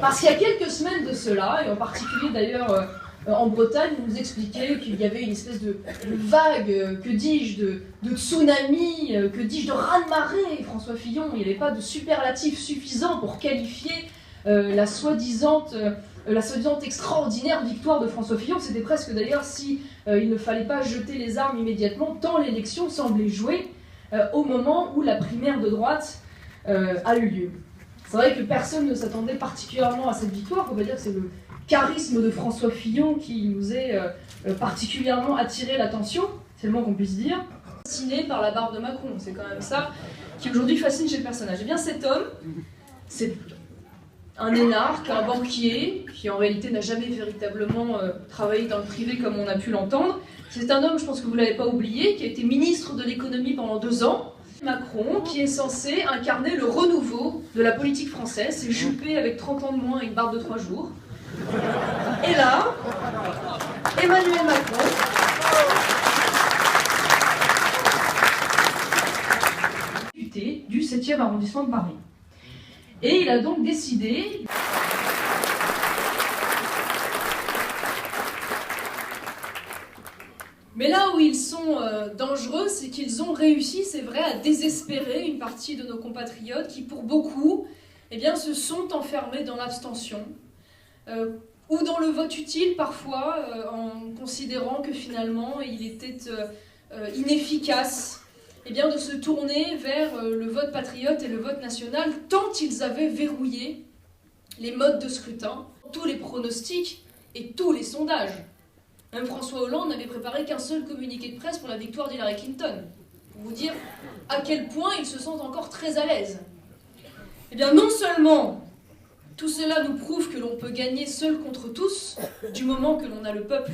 Parce qu'il y a quelques semaines de cela, et en particulier d'ailleurs en Bretagne, on nous expliquait qu'il y avait une espèce de vague, que dis-je, de tsunami, que dis-je, de raz-de-marée. François Fillon, il n'y avait pas de superlatif suffisant pour qualifier la soi-disant extraordinaire victoire de François Fillon. C'était presque d'ailleurs si il ne fallait pas jeter les armes immédiatement, tant l'élection semblait jouer au moment où la primaire de droite a eu lieu. C'est vrai que personne ne s'attendait particulièrement à cette victoire. On va dire que c'est le charisme de François Fillon qui nous est particulièrement attiré l'attention, c'est le moins qu'on puisse dire. Fasciné par la barbe de Macron, c'est quand même ça qui aujourd'hui fascine chez le personnage. Et bien cet homme, c'est un énarque, un banquier, qui en réalité n'a jamais véritablement travaillé dans le privé comme on a pu l'entendre. C'est un homme, je pense que vous ne l'avez pas oublié, qui a été ministre de l'économie pendant 2 ans. Macron, qui est censé incarner le renouveau de la politique française. C'est Juppé avec 30 ans de moins et une barbe de 3 jours. Et là, Emmanuel Macron, député du 7e arrondissement de Paris. Et il a donc décidé... Mais là où ils sont dangereux, c'est qu'ils ont réussi, c'est vrai, à désespérer une partie de nos compatriotes qui, pour beaucoup, eh bien, se sont enfermés dans l'abstention ou dans le vote utile parfois, en considérant que finalement il était inefficace eh bien, de se tourner vers le vote patriote et le vote national, tant ils avaient verrouillé les modes de scrutin, tous les pronostics et tous les sondages. Même François Hollande n'avait préparé qu'un seul communiqué de presse pour la victoire d'Hillary Clinton. Pour vous dire à quel point ils se sentent encore très à l'aise. Eh bien, non seulement tout cela nous prouve que l'on peut gagner seul contre tous, du moment que l'on a le peuple.